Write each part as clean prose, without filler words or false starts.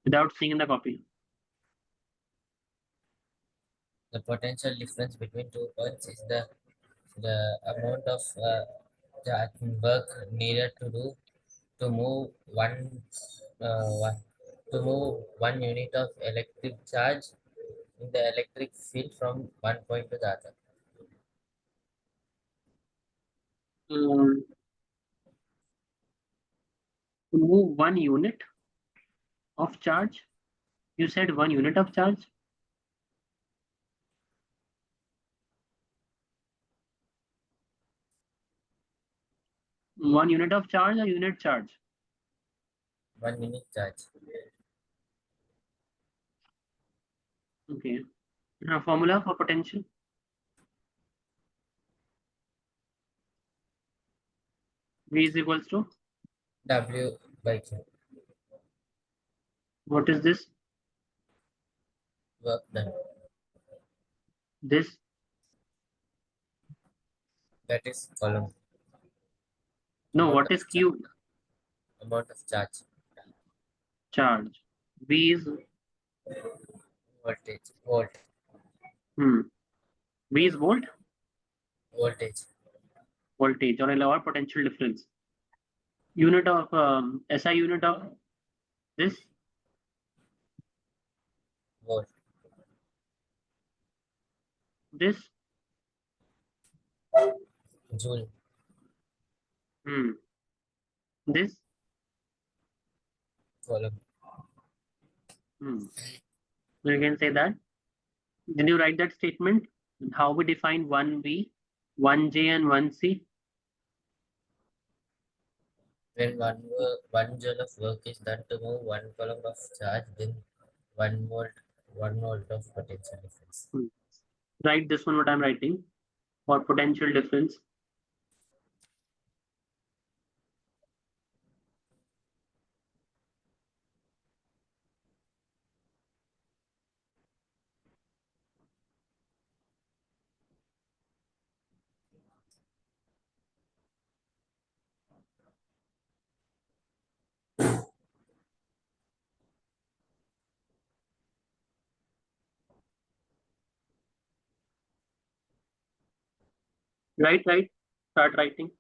without seeing in the copy. The potential difference between 2 points is the amount of work needed to do to move one to move 1 unit of electric charge in the electric field from one point to the other. To move 1 unit of charge. You said 1 unit of charge. 1 unit of charge or unit charge? 1 unit charge. Okay. Formula for potential. V is equals to, W by Q. what is this? Work done. This, That is column. no, Amount what of is Q? charge. Charge. V is, Voltage. Volt. hmm. V is volt, Voltage. voltage, or potential difference. Unit of, SI unit of this, Volt. this, Joule. this, Column. You can say that. Did you write that statement? How we define 1V, 1J, and 1C? When one joule of work is done to move one coulomb of charge, then 1 volt of potential difference. Write this one, what I'm writing, for potential difference. Right. Start writing.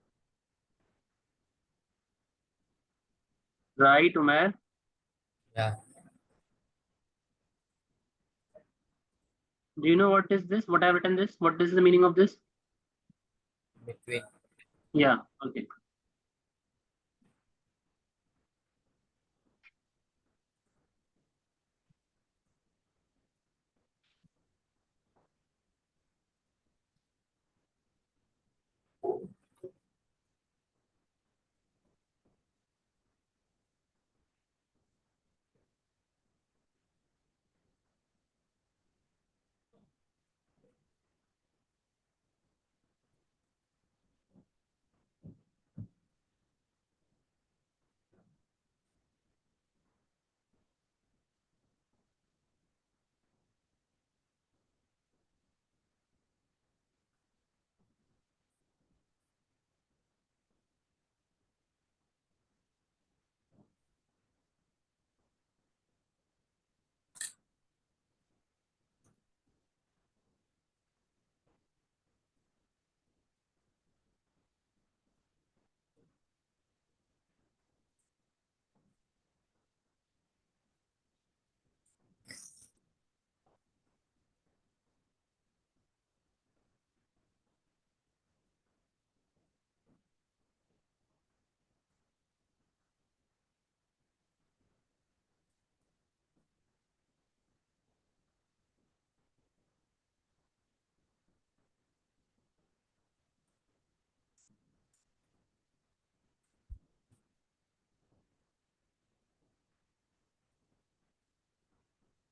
Right, Umair. Yeah. Do you know what is this? What I've written this? What is the meaning of this? Between. Yeah, okay.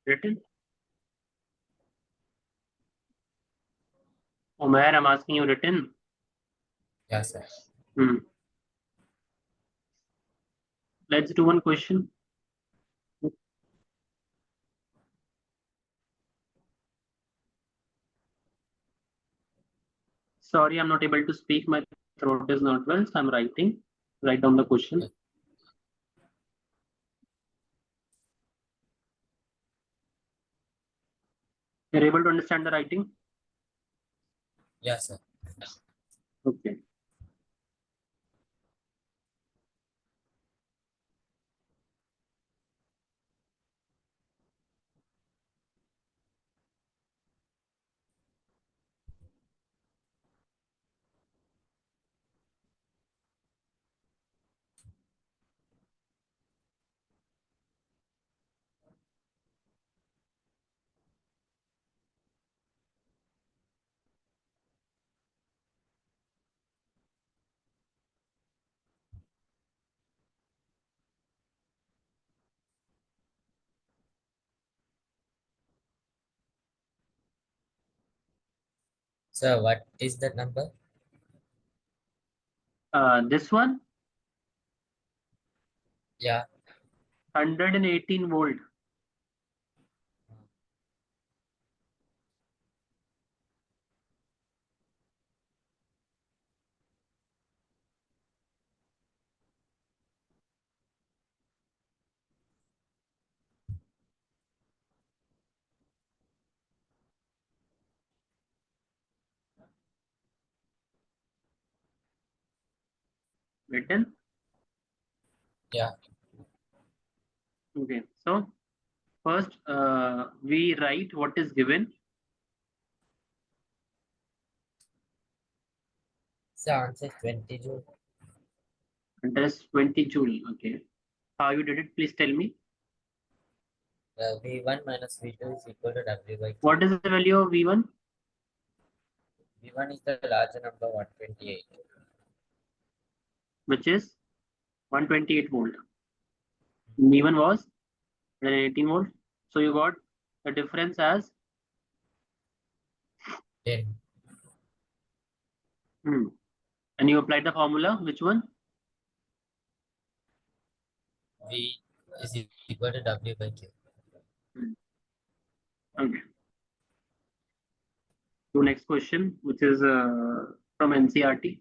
Written? Umair, I'm asking you written. Yeah, sir. Let's do one question. Sorry, I'm not able to speak. My throat is not well, so I'm writing. Write down the question. You're able to understand the writing? Yes, sir. Okay. Sir, what is that number? This one, Yeah. 118 volt. Written? Yeah. Okay. So first, we write what is given. Sir, answer is 20 joule. And that is 20 joule. Okay. How you did it? Please tell me. V1 minus V2 is equal to W by Q. What is the value of V1? V1 is the larger number, 128. Which is 128 volt. V1 was 118 volt. So you got the difference as 10. and you applied the formula. Which one? V is equal to W by Q. Okay. So next question, which is from NCRT.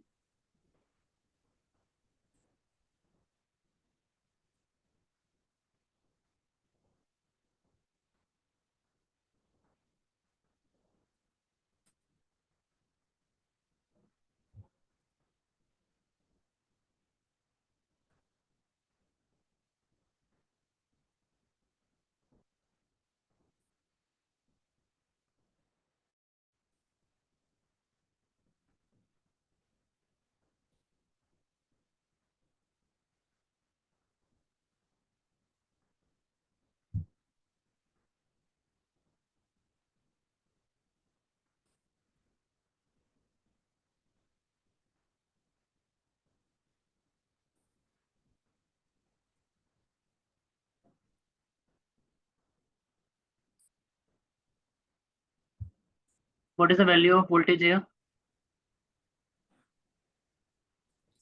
What is the value of voltage here?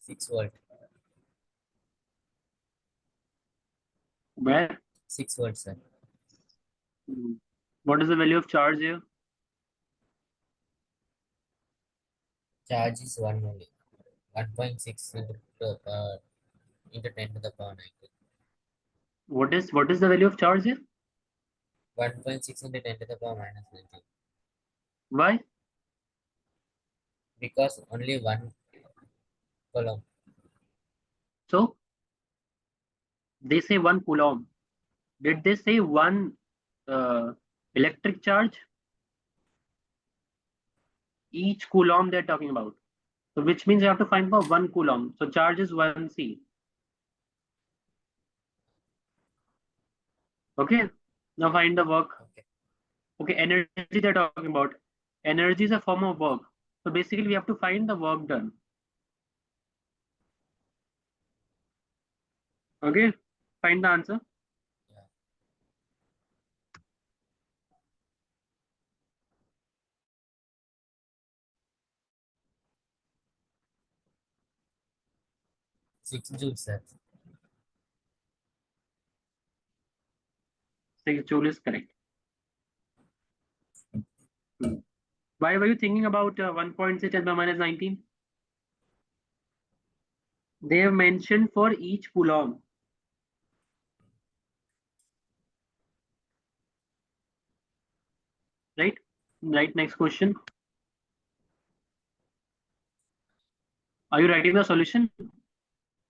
6 volt. Where? 6 volts, sir. What is the value of charge here? Charge is 1 only. 1.6 into 10 to the power 19. What is the value of charge here? 1.6 into 10 to the power minus 19. Why? Because only one column. So they say 1 coulomb. Did they say 1 electric charge? Each coulomb they're talking about. So which means you have to find for 1 coulomb. So charge is 1C. Okay. Now find the work. Okay. Okay, energy they're talking about. Energy is a form of work. So basically we have to find the work done. Okay. Find the answer. Yeah. Six joules, sir. 6 joule is correct. Why were you thinking about 1.6 10 power minus 19? They have mentioned for each coulomb. Right? Right, next question. Are you writing the solution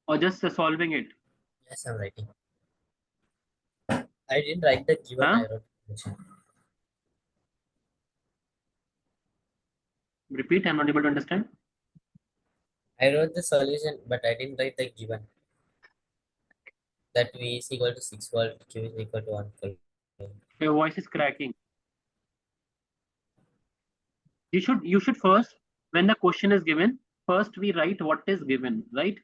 or just solving it? Yes, I'm writing. I didn't write the given, I Huh? wrote the solution. Repeat, I'm not able to understand. I wrote the solution, but I didn't write the given. That V is equal to 6 volt, Q is equal to 1 volt. Your voice is cracking. You should first, when the question is given, first we write what is given, right?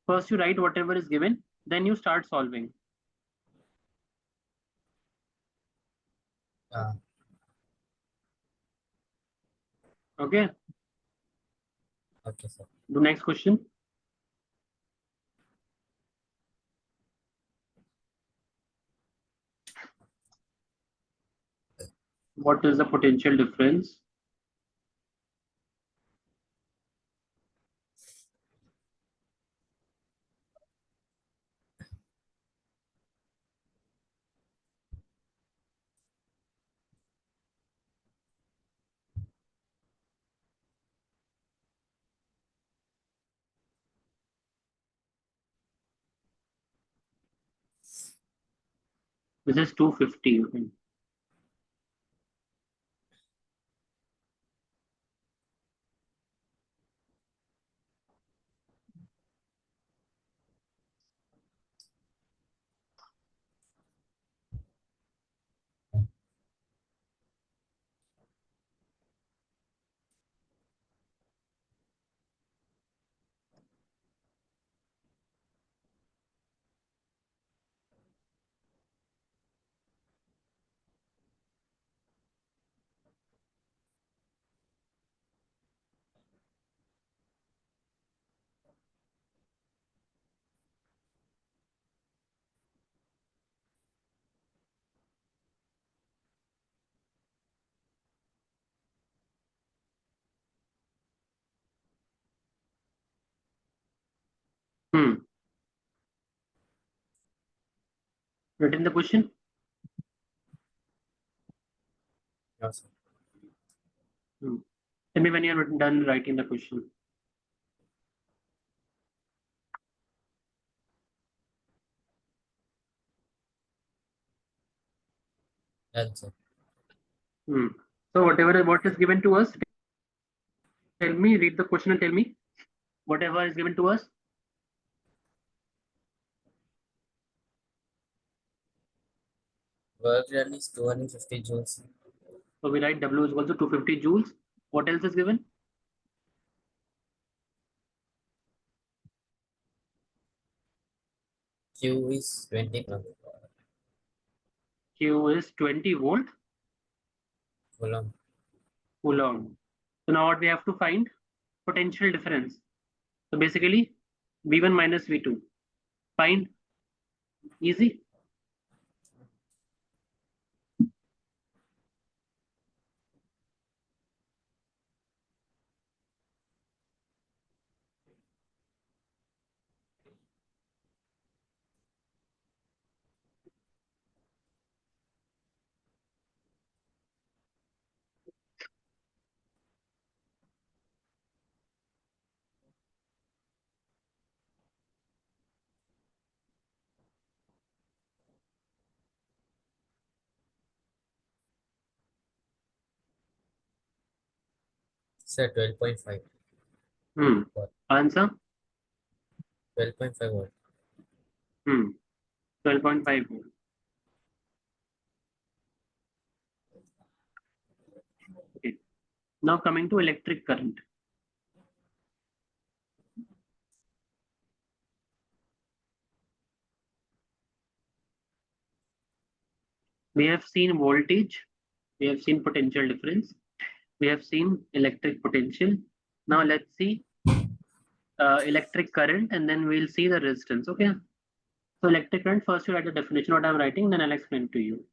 First you write whatever is given, then you start solving. Ah, Okay. okay, sir. The next question. What is the potential difference? This is 250. Okay. Hmm. Written the question? No, sir. Hmm. Tell me when you are done writing the question. Done, sir. Hmm. So what is given to us, tell me, read the question and tell me whatever is given to us. Work done is 250 joules. So we write W is equal to 250 joules. What else is given? Q is 20 Q is 20 volt coulomb. coulomb. So now what we have to find? Potential difference. So basically V1 minus V2. Find, easy. Sir, 12.5 Hmm. volt. Answer? 12.5 volt. 12.5 volt. Okay. Now coming to electric current. We have seen voltage, we have seen potential difference, we have seen electric potential. Now let's see electric current and then we'll see the resistance. Okay. So electric current, first you write the definition what I'm writing, then I'll explain to you.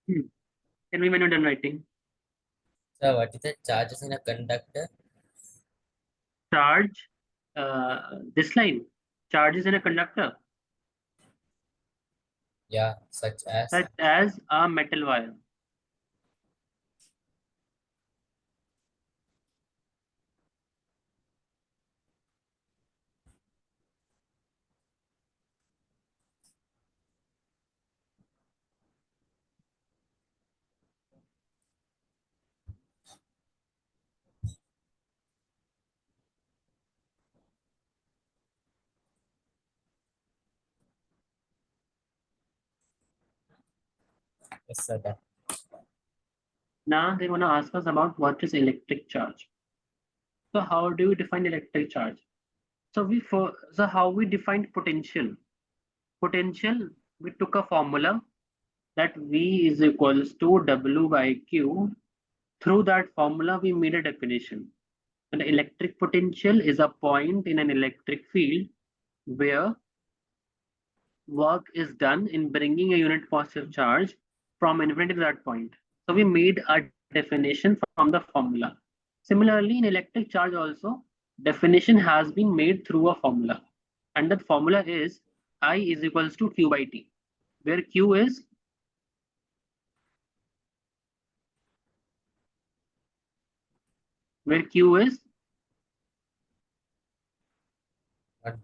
Tell me when you're done writing. So what is the charges in a conductor? Charge, this line, charges in a conductor, Yeah, such as. such as a metal wire. Yes, sir. Done. Now they want to ask us about what is electric charge. So how do we define electric charge? So how we defined potential. Potential, we took a formula that V is equals to W by Q. Through that formula, we made a definition. An electric potential is a point in an electric field where work is done in bringing a unit positive charge from infinity to that point. So we made a definition from the formula. Similarly, in electric charge also, definition has been made through a formula. And that formula is I is equals to Q by T, where Q is 1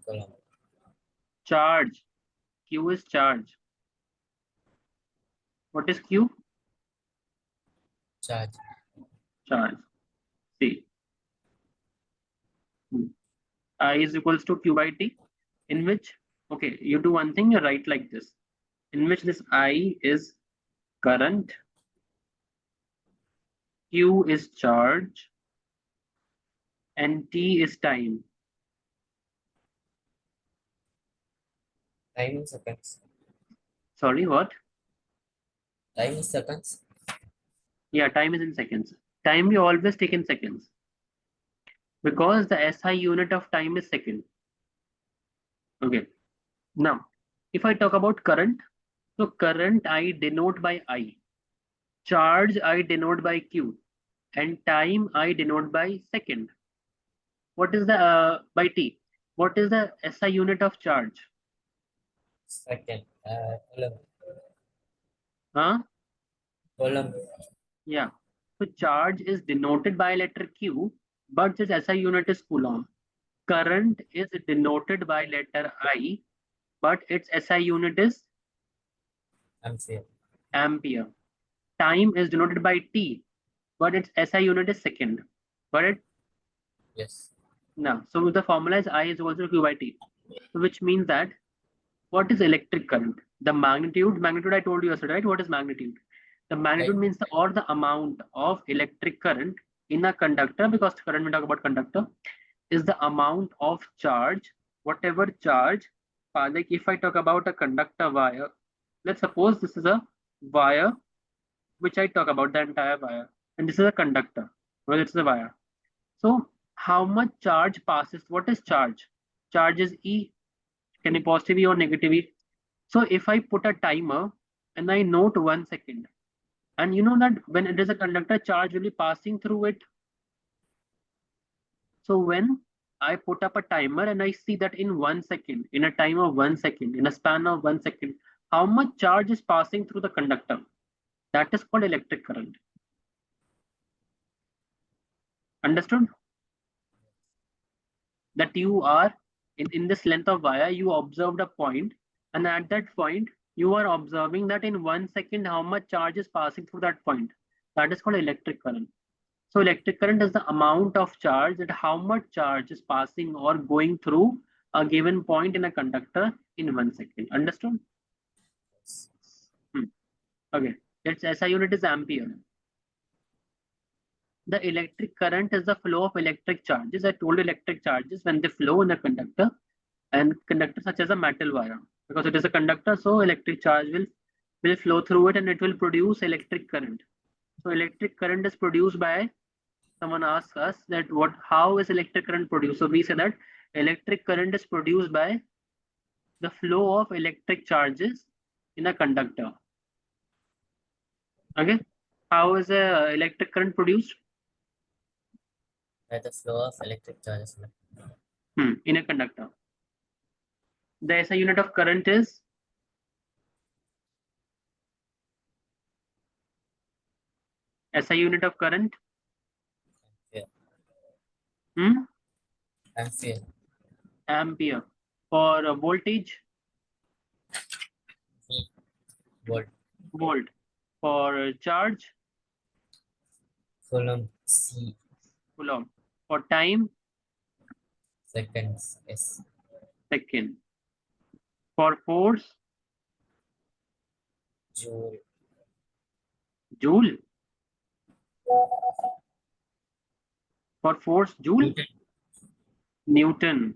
coulomb. charge. Q is charge. What is Q? Charge. Charge. See, I is equals to Q by T, in which, okay, you do one thing, you write like this, in which this I is current, Q is charge, and T is time. Time in seconds. Sorry, what? Time in seconds. Yeah, time is in seconds. Time we always take in seconds because the SI unit of time is second. Okay. Now, if I talk about current, so current I denote by I, charge I denote by Q, and time I denote by second. What is the by T? What is the SI unit of charge? Second. Coulomb. Huh? Coulomb. Yeah. So charge is denoted by letter Q, but its SI unit is Coulomb. Current is denoted by letter I, but its SI unit is Ampere. ampere. Time is denoted by T, but its SI unit is second. Got it? Yes. Now, so the formula is I is equal to Q by T, which means that what is electric current? The magnitude I told you yesterday, right? What is magnitude? The magnitude Right. means the amount of electric current in a conductor, because current we talk about conductor, is the amount of charge, whatever charge, like if I talk about a conductor wire, let's suppose this is a wire, which I talk about the entire wire, and this is a conductor, well, it's a wire. So how much charge passes? What is charge? Charge is E. Can be positive E or negative E. So if I put a timer and I note 1 second, and you know that when it is a conductor, charge will be passing through it. So when I put up a timer and I see that in 1 second, in a time of 1 second, in a span of 1 second, how much charge is passing through the conductor? That is called electric current. Understood? That you are in this length of wire, you observed a point, and at that point, you are observing that in 1 second, how much charge is passing through that point. That is called electric current. So electric current is the amount of charge, that how much charge is passing or going through a given point in a conductor in 1 second. Understood? Yes. Hmm. Okay. Its SI unit is ampere. The electric current is the flow of electric charges. I told electric charges when they flow in a conductor, and conductor such as a metal wire. Because it is a conductor, so electric charge will flow through it and it will produce electric current. So electric current is produced by, someone asks us that how is electric current produced? So we say that electric current is produced by the flow of electric charges in a conductor. Okay. How is a electric current produced? By the flow of electric charges. In a conductor. The SI unit of current is SI unit of current. Ampere. Hmm? Ampere. Ampere. For voltage, V. Volt. volt. For charge, Coulomb. C. coulomb. For time, Seconds. S. second. For force, Joule. joule. For force, joule. Newton. Newton.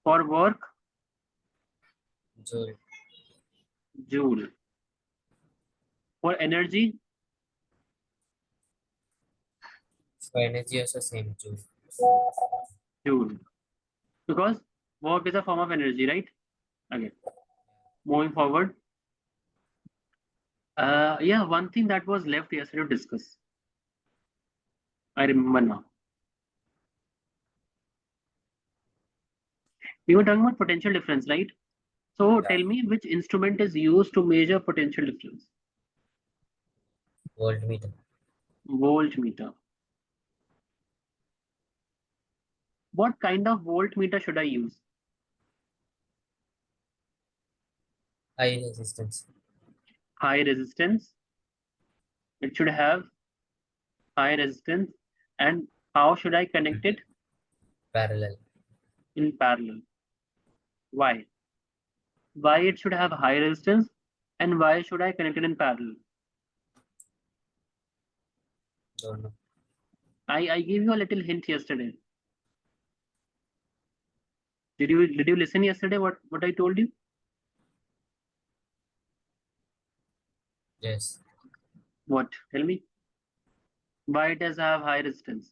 For work, Joule. joule. For energy, For energy also same. Joule. joule. Because work is a form of energy, right? Okay. Moving forward. Yeah, one thing that was left yesterday to discuss. I remember now. We were talking about potential difference, right? So Yeah. tell me which instrument is used to measure potential difference? Voltmeter. Voltmeter. What kind of voltmeter should I use? High resistance. High resistance. It should have high resistance. And how should I connect it? Parallel. In parallel. Why? Why it should have high resistance and why should I connect it in parallel? Don't know. I gave you a little hint yesterday. Did you listen yesterday what I told you? Yes. What? Tell me. Why it does have high resistance?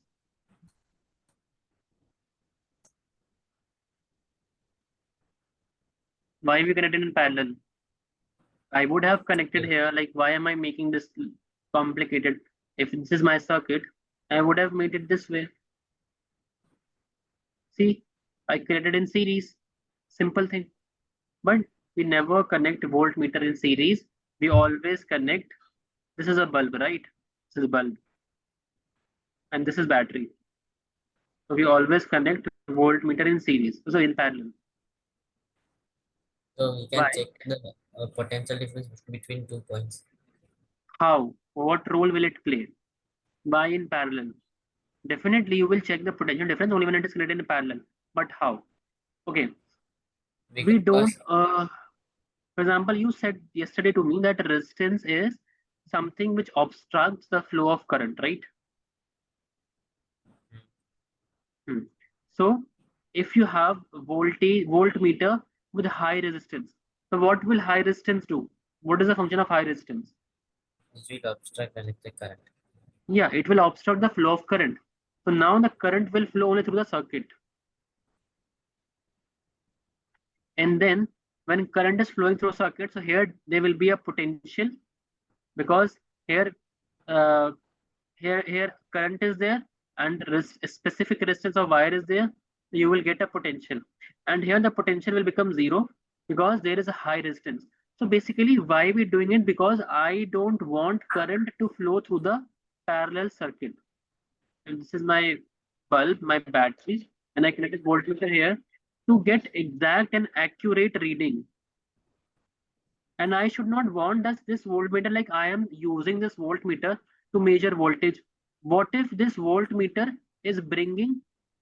Why we connected in parallel? I would have connected here, like why am I making this complicated? If this is my circuit, I would have made it this way. See, I connected in series. Simple thing. But we never connect voltmeter in series. We always connect. This is a bulb, right? This is a bulb. And this is battery. So we always connect voltmeter in series. So in parallel. So we can Why? check the potential difference between 2 points. How? What role will it play? Why in parallel? Definitely you will check the potential difference only when it is connected in parallel. But how? Okay. We don't, Because for example, you said yesterday to me that resistance is something which obstructs the flow of current, right? Hmm. So if you have voltmeter with high resistance, so what will high resistance do? What is the function of high resistance? it will obstruct electric current. Yeah, it will obstruct the flow of current. So now the current will flow only through the circuit. And then when current is flowing through a circuit, so here there will be a potential because here uh, here current is there and specific resistance of wire is there, you will get a potential. And here the potential will become zero because there is a high resistance. So basically why we doing it? Because I don't want current to flow through the parallel circuit. And this is my bulb, my battery, and I connected voltmeter here to get exact and accurate reading. And I should not want that this voltmeter, like I am using this voltmeter to measure voltage. What if this voltmeter is bringing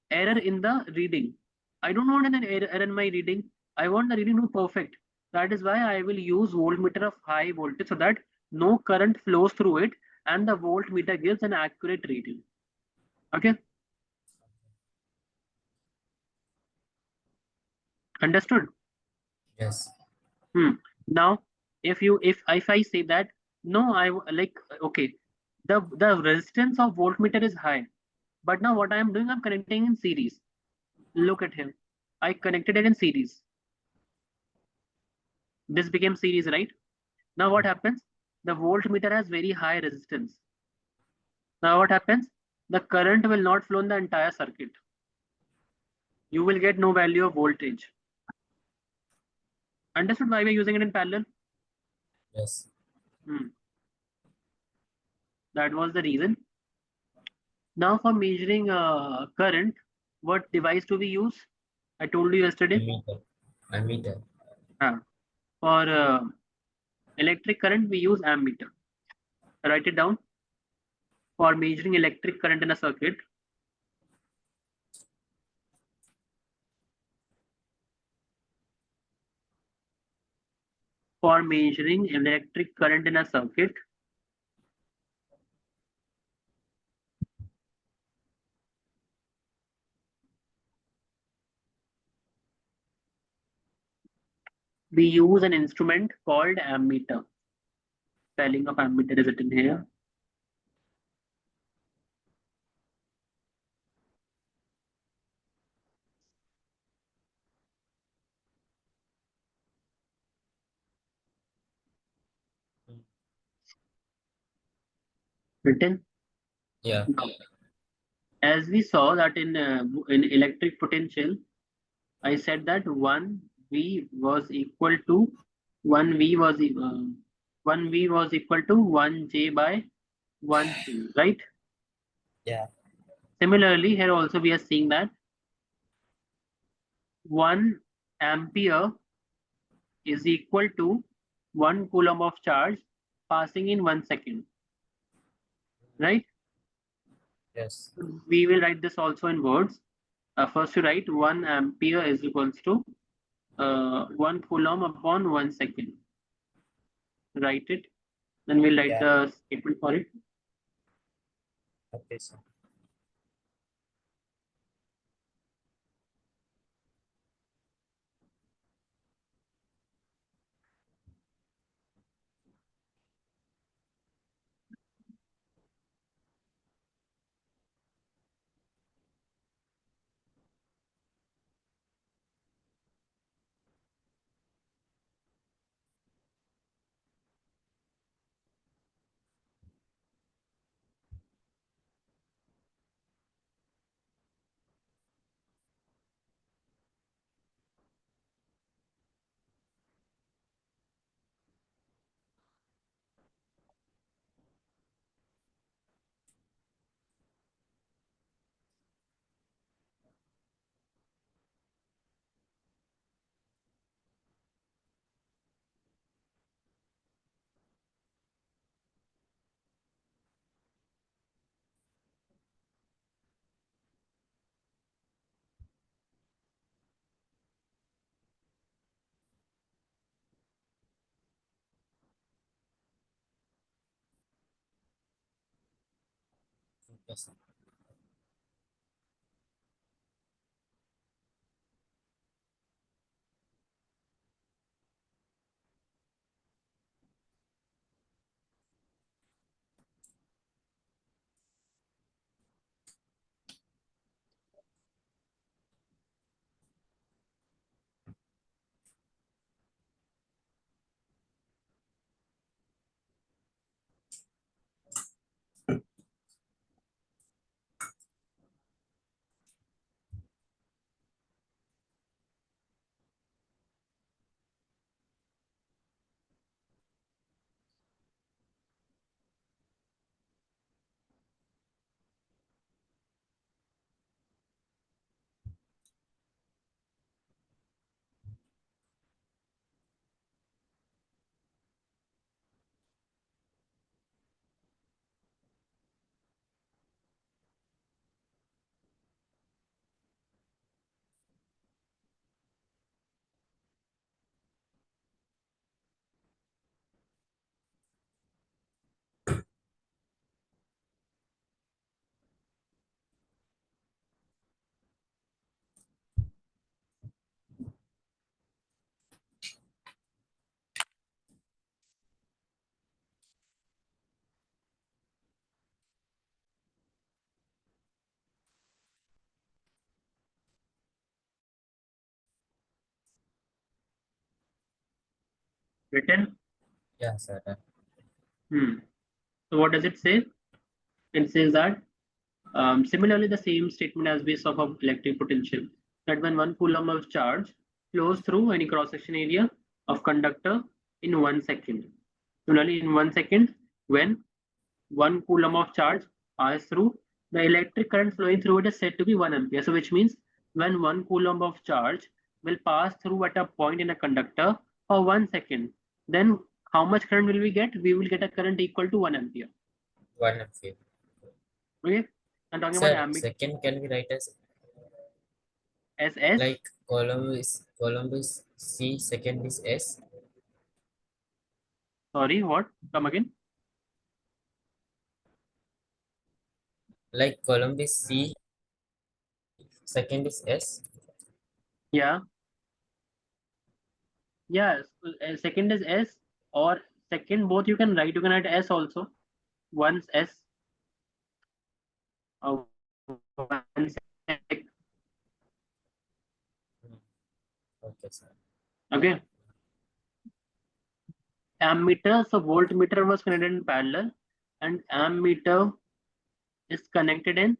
error in the reading? I don't want an error in my reading. I want the reading to be perfect. That is why I will use voltmeter of high voltage so that no current flows through it and the voltmeter gives an accurate reading. Okay, understood? Yes. Hmm. Now, if I say that no, like okay, the resistance of voltmeter is high, but now what I am doing, I'm connecting in series. Look at him. I connected it in series. This became series, right? Now what happens? The voltmeter has very high resistance. Now what happens? The current will not flow in the entire circuit. You will get no value of voltage. Understood why we're using it in parallel? Yes. Hmm. That was the reason. Now for measuring current, what device do we use? I told you yesterday. Ammeter. Ammeter. Ah. For electric current, we use ammeter. Write it down. For measuring electric current in a circuit, for measuring electric current in a circuit, we use an instrument called ammeter. Spelling of ammeter is written here. Written. Yeah. As we saw that in electric potential, I said that one V was e- uh, one V was equal to one J by one C, right? Yeah. Similarly, here also we are seeing that 1 ampere is equal to 1 coulomb of charge passing in 1 second, right? Yes. We will write this also in words. First, you write 1 ampere is equals to 1 coulomb upon 1 second. Write it. Then we'll write Yeah. the statement for it. Okay, sir. Yes, sir. Written. Yeah, sir. Done. So what does it say? It says that similarly the same statement as we saw for electric potential, that when 1 coulomb of charge flows through any cross-section area of conductor in 1 second. Similarly, in 1 second, when 1 coulomb of charge passes through, the electric current flowing through it is said to be 1 ampere. So which means when 1 coulomb of charge will pass through at a point in a conductor for 1 second, then how much current will we get? We will get a current equal to 1 ampere. 1 ampere. Okay. I'm talking about Sir, ammeter second can be write as as S. like Columbus C, second is S. Sorry, what? Come again? Like Columbus C, second is S. Yeah. Yes. Second is S, or second both you can write. You can write S also. Once S. One sec. Okay, sir. Okay. Ammeter, so voltmeter was connected in parallel, and ammeter is connected in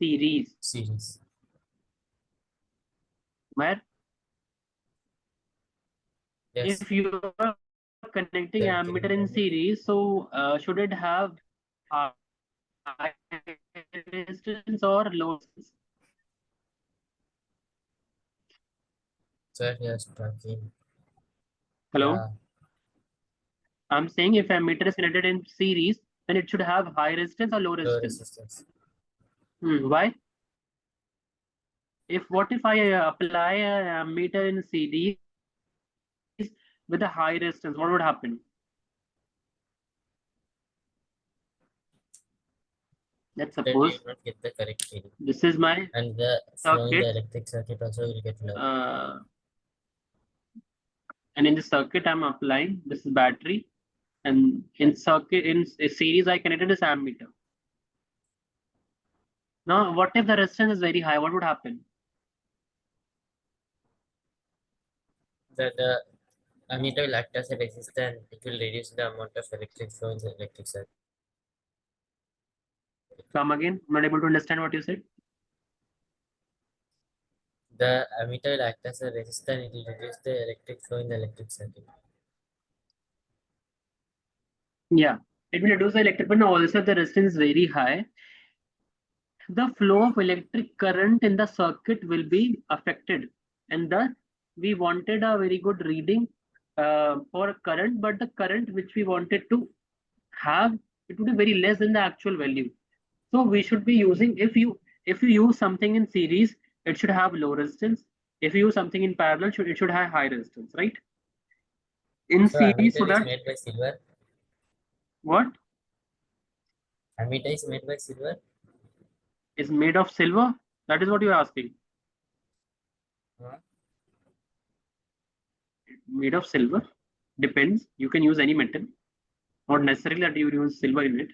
series. Series. Where Yes. if you are connecting Sir, can ammeter you hear in me? series, so should it have high resistance or low resistance? Sir, yes, talking. Hello? Yeah, I'm saying if ammeter is connected in series, then it should have high resistance or low low resistance. resistance. Why? If what if I apply a ammeter in series with a high resistance, what would happen? Let's Then you suppose will not get the correct reading. this is my And the flow in the circuit, electric circuit also will get low. uh, and in the circuit I'm applying this is battery, and in circuit in a series I connected this ammeter. Now, what if the resistance is very high? What would happen? The ammeter will act as a resistor, it will reduce the amount of electric flow in the electric circuit. Come again. I'm not able to understand what you said. The ammeter will act as a resistor and it will reduce the electric flow in the electric circuit. Yeah, it will reduce the electric, but also if the resistance is very high, the flow of electric current in the circuit will be affected, and thus we wanted a very good reading for current, but the current which we wanted to have, it would be very less than the actual value. So we should be using, if you use something in series, it should have low resistance. If you use something in parallel, it should have high resistance, right? In So series, so ammeter is that made by silver. what Ammeter is made by silver. is made of silver? That is what you're asking. Huh? Made of silver? Depends. You can use any metal. Not necessarily that you use silver in it.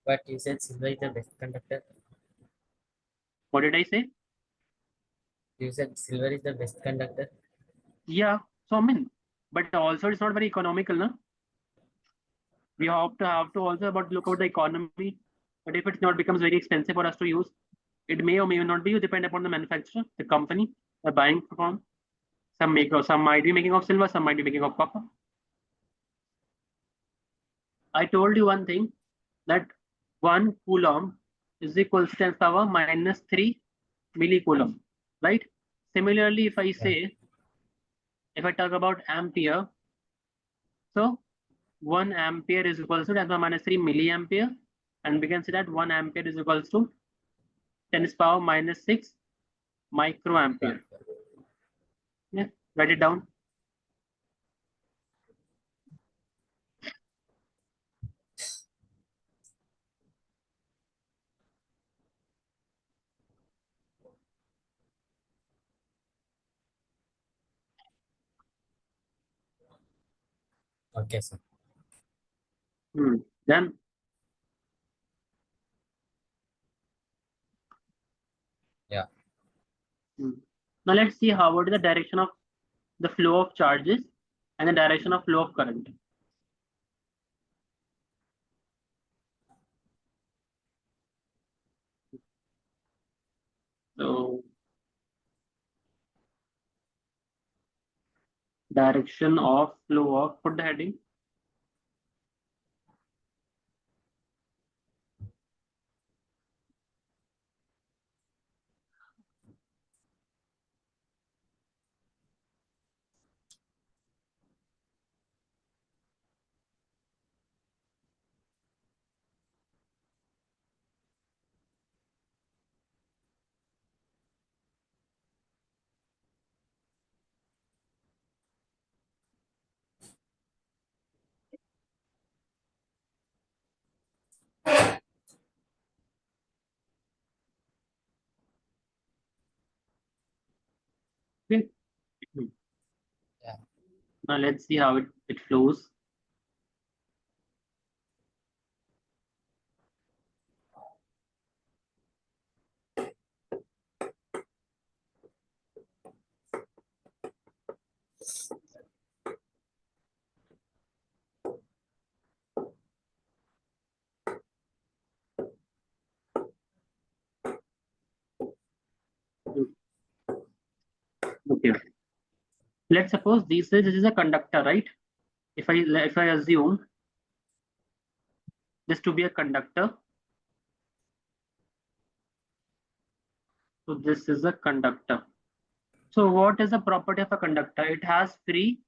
But you said silver is the best conductor. What did I say? You said silver is the best conductor. Yeah. So I mean, but also it's not very economical, no? We have to also about look at the economy. But if it's not becomes very expensive for us to use, it may or may not be. You depend upon the manufacturer, the company, the buying from. Some might be making of silver, some might be making of copper. I told you one thing, that 1 coulomb is equal to 10 power minus 3 millicoulomb, right? Similarly, if I Yeah. say, if I talk about ampere, so 1 ampere is equal to 10 power minus 3 milliampere, and we can say that 1 ampere is equal to 10 power minus 6 microampere. Yeah, write it down. Okay, sir. Then Yeah. now let's see how what is the direction of the flow of charges and the direction of flow of current. Direction of flow of, put the heading. Okay. Yeah. Now let's see how it flows. Okay. Let's suppose this is a conductor, right? If I assume this to be a conductor, so this is a conductor. So what is the property of a conductor? It has free,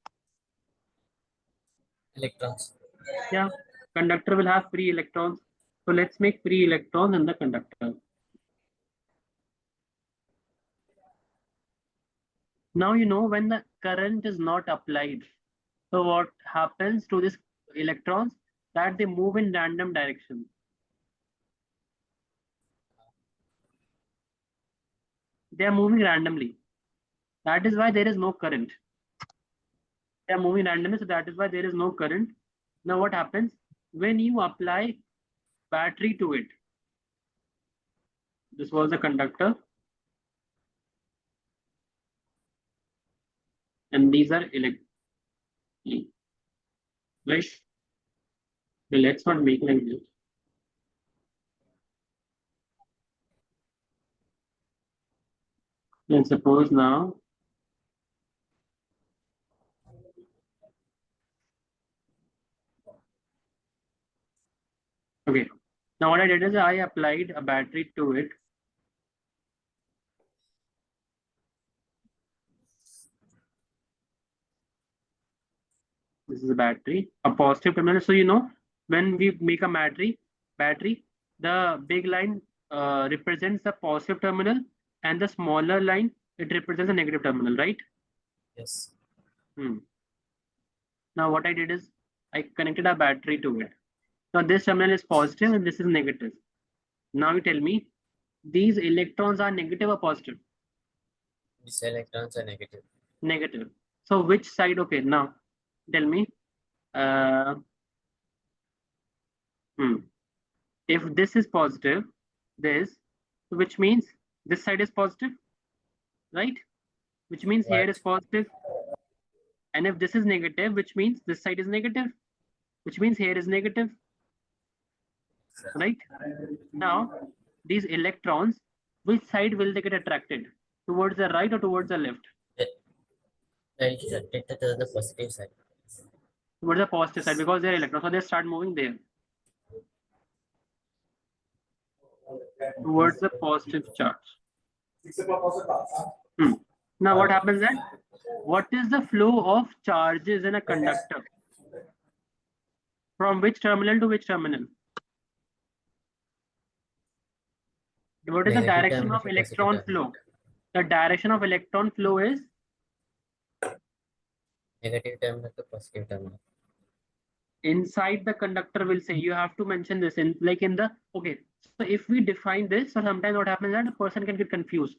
Electrons. yeah, conductor will have free electrons. So let's make free electrons in the conductor. Now you know when the current is not applied. So what happens to these electrons? That they move in random direction. They are moving randomly. That is why there is no current. They are moving randomly, so that is why there is no current. Now what happens? When you apply battery to it, this was a conductor, and these are electrons. Right? So let's not make like this. Let's suppose now. Okay. Now what I did is I applied a battery to it. This is a battery, a positive terminal. So you know when we make a battery, the big line represents the positive terminal, and the smaller line it represents the negative terminal, right? Yes. Hmm. Now what I did is I connected a battery to it. Now this terminal is positive and this is negative. Now you tell me, these electrons are negative or positive? These electrons are negative. Negative. So which side? Okay, now tell me. Uh, hmm. If this is positive, this, which means this side is positive, right? Which means here is What? positive. And if this is negative, which means this side is negative, which means here is negative, right? Now, these electrons, which side will they get attracted? Towards the right or towards the left? It's attracted to the positive side. Towards the positive side, because they're electrons, so they start moving there, towards the positive charge. Hmm. Now, what happens then? What is the flow of charges in a conductor? From which terminal to which terminal? What is the Negative direction terminal of to positive electron terminal. flow? The direction of electron flow is Negative terminal to positive terminal. inside the conductor. Will say you have to mention this in like in the okay. So if we define this, so sometimes what happens is that a person can get confused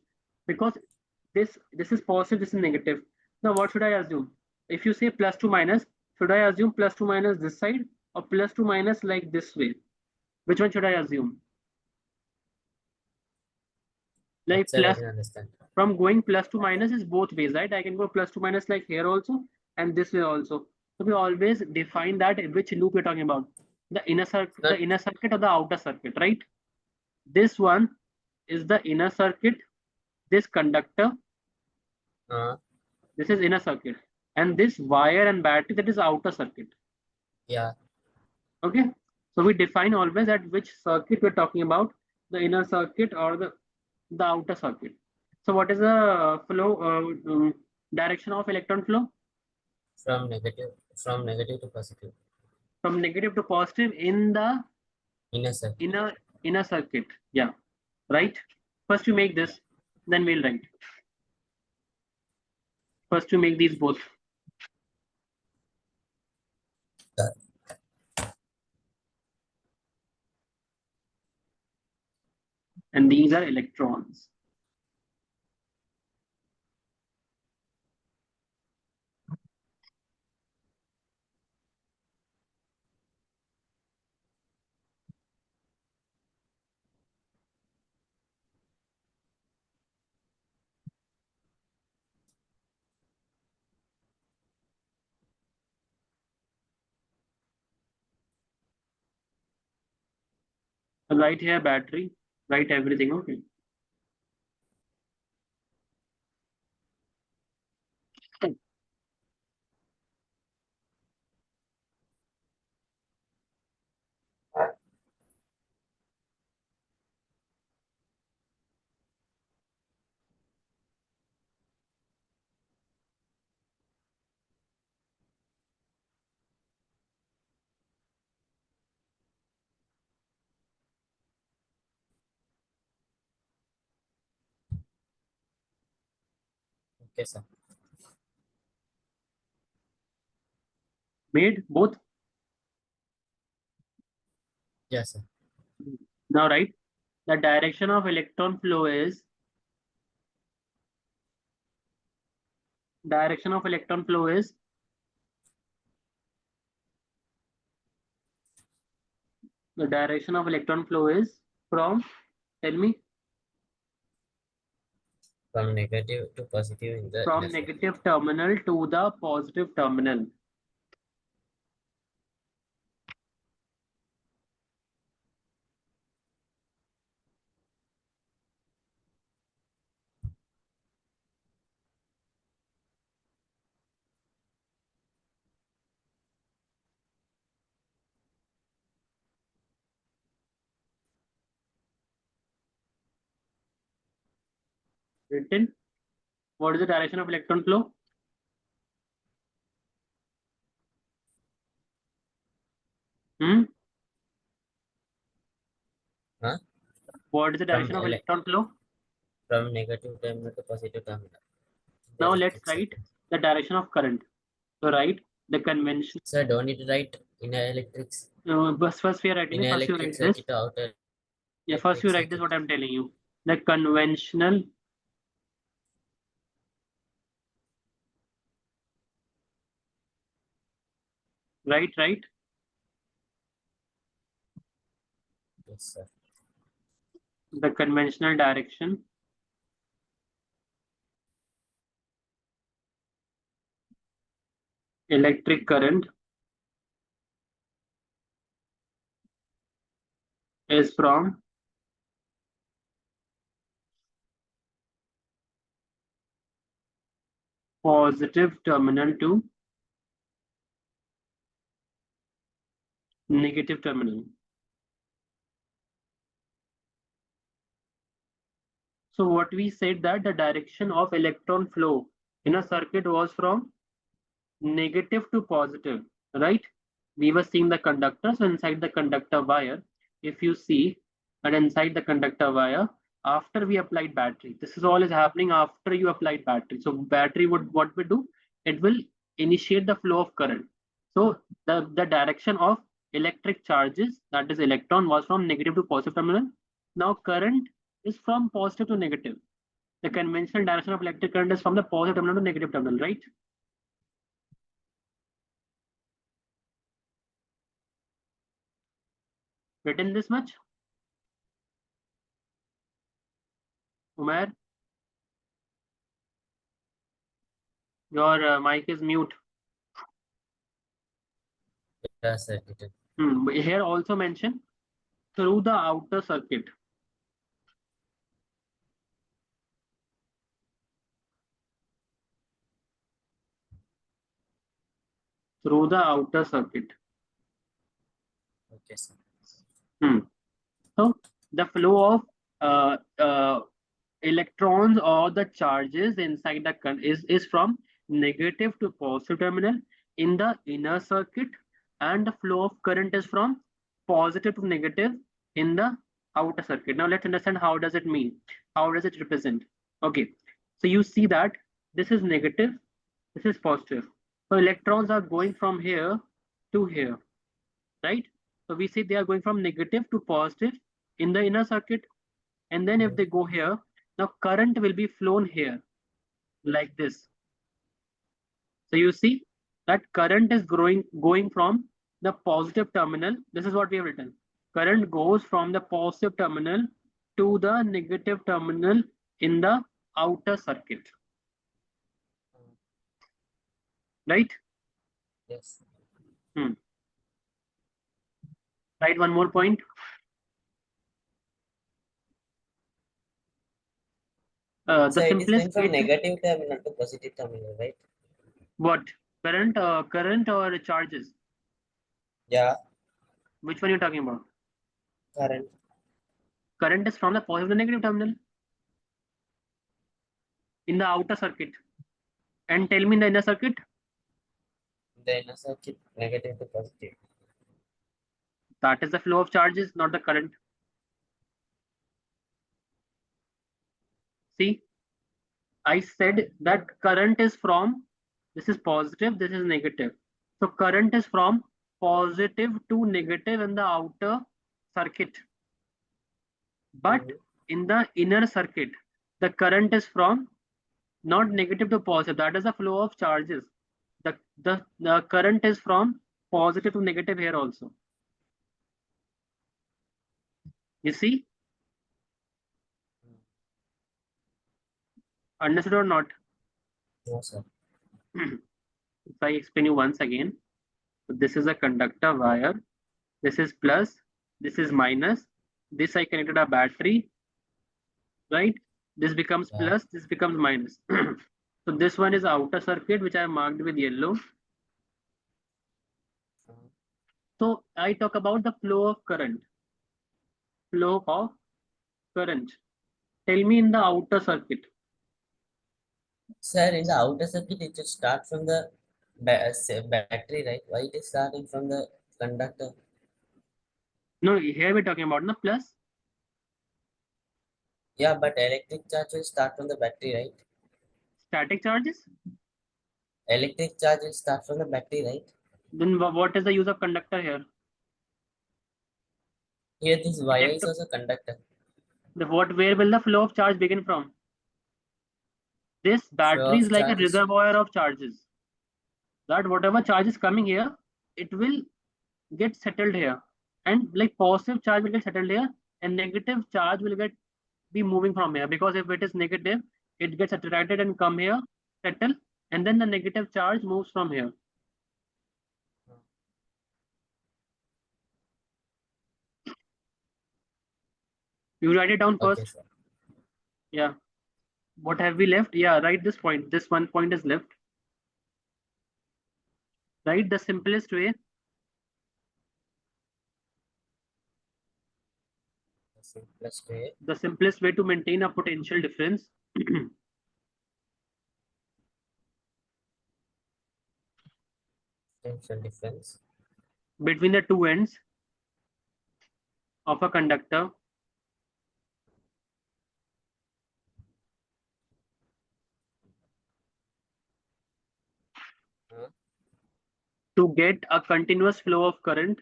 because this is positive, this is negative. Now what should I assume? If you say plus two minus, should I assume plus two minus this side or plus two minus like this way? Which one should I assume? What Like side I plus didn't understand. from going plus to minus is both ways, right? I can go plus to minus like here also and this way also. So we always define that which loop we're talking about. It's not The inner circuit or the outer circuit, right? This one is the inner circuit, this conductor, uh, this is inner circuit. and this wire and battery, that is outer circuit. Yeah. Okay, so we define always at which circuit we're talking about, the inner circuit or the outer circuit. So what is the flow direction of electron flow? From negative to positive. From negative to positive in the Inner circuit. inner circuit. Yeah, right. First we make this, then we'll write. First we make these both, Yeah. and these are electrons. Write here battery, write everything. Okay. Okay, sir. Made both. Yes, sir. Now write the direction of electron flow is direction of electron flow is the direction of electron flow is from, tell me, From negative to positive in the inner from circuit. negative terminal to the positive terminal. Written. What is the direction of electron flow? Hmm? Huh? What is the From direction of ele- electron flow? from negative terminal to positive terminal. The Now let's electric write circuit. the direction of current. So write the convention. Sir, don't need to write inner electrics. First we are writing this. Inner First you electric write this. circuit to outer Yeah, first electric you write this. circuit. What I'm telling you. The conventional right. Yes, sir. The conventional direction electric current is from positive terminal to negative terminal. So what we said that the direction of electron flow in a circuit was from negative to positive, right? We were seeing the conductor. So inside the conductor wire, if you see that inside the conductor wire, after we applied battery, this is all is happening after you applied battery. So battery would what we do? It will initiate the flow of current. So the direction of electric charges, that is electron, was from negative to positive terminal. Now current is from positive to negative. The conventional direction of electric current is from the positive terminal to negative terminal, right? Written this much, Umair? Your mic is mute. Yes, sir. It is. Here also mention through the outer circuit. through the outer circuit. Okay, sir. So the flow of electrons or the charges inside the is from negative to positive terminal in the inner circuit, and the flow of current is from positive to negative in the outer circuit. Now let's understand how does it mean, how does it represent. Okay, so you see that this is negative, this is positive. So electrons are going from here to here, right? So we say they are going from negative to positive in the inner circuit, and then if they go here, now current will be flown here like this. So you see that current is going from the positive terminal. This is what we have written. Current goes from the positive terminal to the negative terminal in the outer circuit, right? Yes. Hmm. Right, one more point. So The it is simplest going way from to negative terminal to positive terminal, right? what? Current or charges? Yeah, Which one are you talking about? current. Current is from the positive to negative terminal in the outer circuit. And tell me in the inner circuit, The inner circuit, negative to positive. that is the flow of charges, not the current. See, I said that current is from, this is positive, this is negative. So current is from positive to negative in the outer circuit. But Mhm. in the inner circuit, the current is from not negative to positive. That is the flow of charges. The current is from positive to negative here also. You see, understood or not? No, sir. If I explain you once again, so this is a conductor wire. This is plus, this is minus. This I connected a battery, right? This becomes Yeah. plus, this becomes minus. So this one is outer circuit, which I marked with yellow. So I talk about the flow of current. Flow of current. Tell me in the outer circuit. Sir, in the outer circuit, it should start from the battery, right? Why it is starting from the conductor? No, here we're talking about the plus. Yeah, but electric charge will start from the battery, right? Static charges. Electric charge will start from the battery, right? Then what is the use of conductor here? Here, this wire is Electro also conductor. where will the flow of charge begin from? This Flow battery is of like a charges. reservoir of charges. That whatever charge is coming here, it will get settled here. And like positive charge will get settled here, and negative charge will get be moving from here. Because if it is negative, it gets attracted and come here, settle, and then the negative charge moves from here. You write it down Okay, first. sir. Yeah. What have we left? Yeah, write this point. This one point is left. Right? The simplest way. The simplest way. The simplest way to maintain a potential difference Potential difference. between the two ends of a conductor Huh? to get a continuous flow of current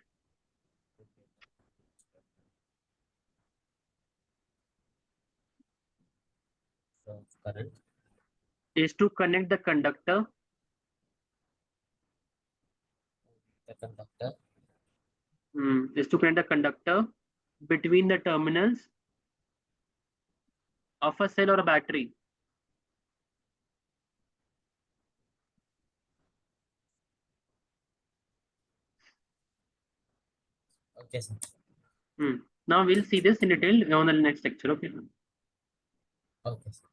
Flow of current. is to connect the conductor The conductor. is to connect the conductor between the terminals of a cell or a battery. Okay, sir. Now we'll see this in detail on the next lecture. Okay. Okay, sir.